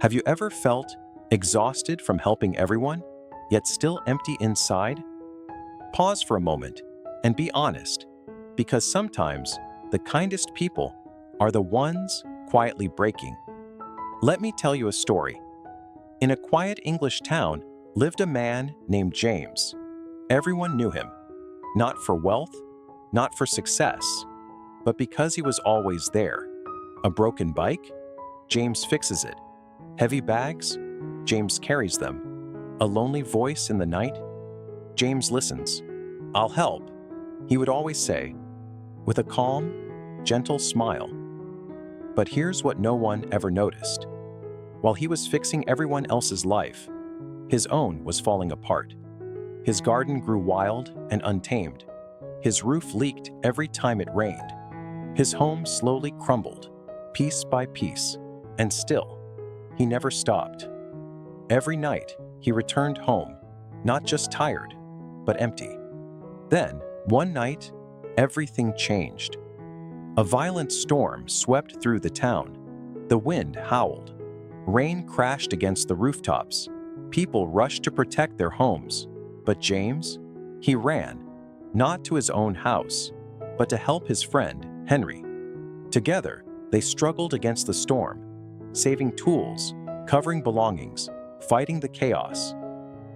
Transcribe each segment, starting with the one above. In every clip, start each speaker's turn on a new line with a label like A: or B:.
A: Have you ever felt exhausted from helping everyone, yet still empty inside? Pause for a moment and be honest, because sometimes the kindest people are the ones quietly breaking. Let me tell you a story. In a quiet English town lived a man named James. Everyone knew him, not for wealth, not for success, but because he was always there. A broken bike? James fixes it. Heavy bags? James carries them. A lonely voice in the night? James listens. "I'll help," he would always say, with a calm, gentle smile. But here's what no one ever noticed. While he was fixing everyone else's life, his own was falling apart. His garden grew wild and untamed. His roof leaked every time it rained. His home slowly crumbled, piece by piece, and still, he never stopped. Every night, he returned home, not just tired, but empty. Then, one night, everything changed. A violent storm swept through the town. The wind howled. Rain crashed against the rooftops. People rushed to protect their homes. But James? He ran, not to his own house, but to help his friend, Henry. Together, they struggled against the storm, saving tools, covering belongings, fighting the chaos.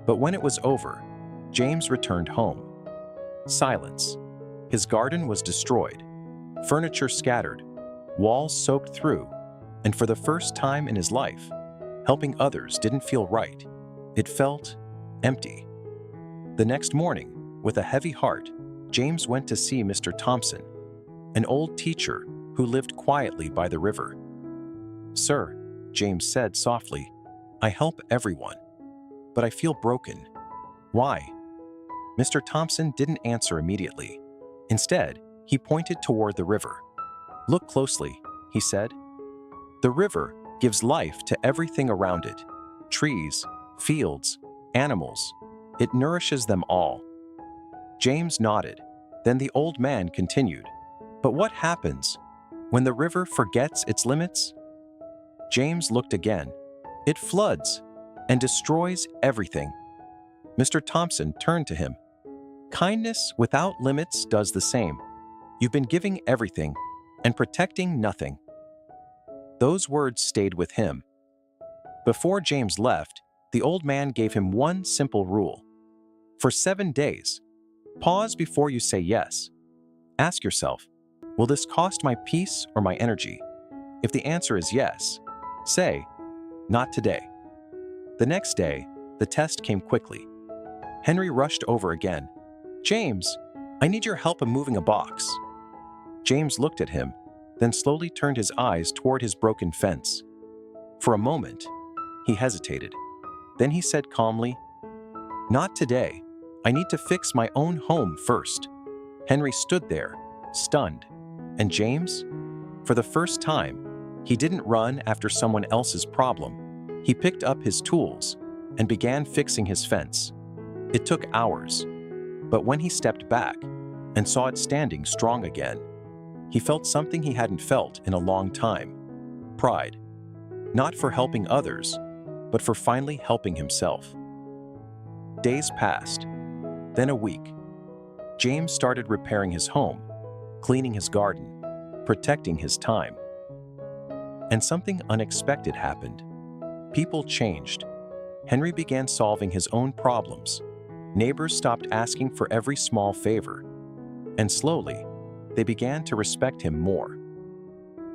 A: But when it was over, James returned home. Silence. His garden was destroyed, furniture scattered, walls soaked through, and for the first time in his life, helping others didn't feel right. It felt empty. The next morning, with a heavy heart, James went to see Mr. Thompson, an old teacher who lived quietly by the river. "Sir," James said softly, "I help everyone, but I feel broken. Why?" Mr. Thompson didn't answer immediately. Instead, he pointed toward the river. "Look closely," he said. "The river gives life to everything around it. Trees, fields, animals. It nourishes them all." James nodded. Then the old man continued, "But what happens when the river forgets its limits?" James looked again. "It floods and destroys everything." Mr. Thompson turned to him. "Kindness without limits does the same. You've been giving everything and protecting nothing." Those words stayed with him. Before James left, the old man gave him one simple rule. For 7 days, pause before you say yes. Ask yourself, will this cost my peace or my energy? If the answer is yes, say, "Not today." The next day, the test came quickly. Henry rushed over again. "James, I need your help in moving a box." James looked at him, then slowly turned his eyes toward his broken fence. For a moment, he hesitated. Then he said calmly, "Not today. I need to fix my own home first." Henry stood there, stunned. And James? For the first time, he didn't run after someone else's problem. He picked up his tools and began fixing his fence. It took hours, but when he stepped back and saw it standing strong again, he felt something he hadn't felt in a long time: pride. Not for helping others, but for finally helping himself. Days passed, then a week. James started repairing his home, cleaning his garden, protecting his time. And something unexpected happened. People changed. Henry began solving his own problems. Neighbors stopped asking for every small favor. And slowly, they began to respect him more.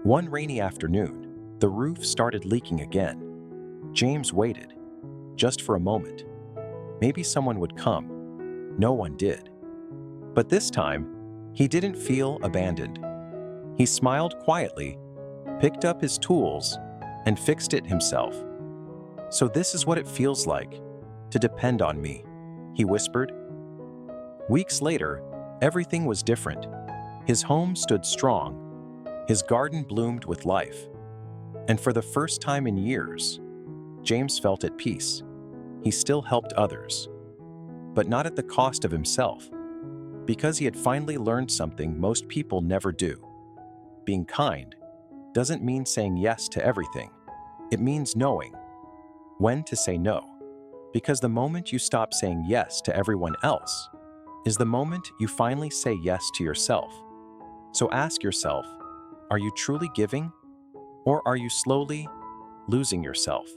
A: One rainy afternoon, the roof started leaking again. James waited, just for a moment. Maybe someone would come. No one did. But this time, he didn't feel abandoned. He smiled quietly, picked up his tools, and fixed it himself. "So this is what it feels like to depend on me," he whispered. Weeks later, everything was different. His home stood strong. His garden bloomed with life. And for the first time in years, James felt at peace. He still helped others, but not at the cost of himself, because he had finally learned something most people never do. Being kind doesn't mean saying yes to everything. It means knowing when to say no, because the moment you stop saying yes to everyone else is the moment you finally say yes to yourself. So ask yourself, are you truly giving, or are you slowly losing yourself?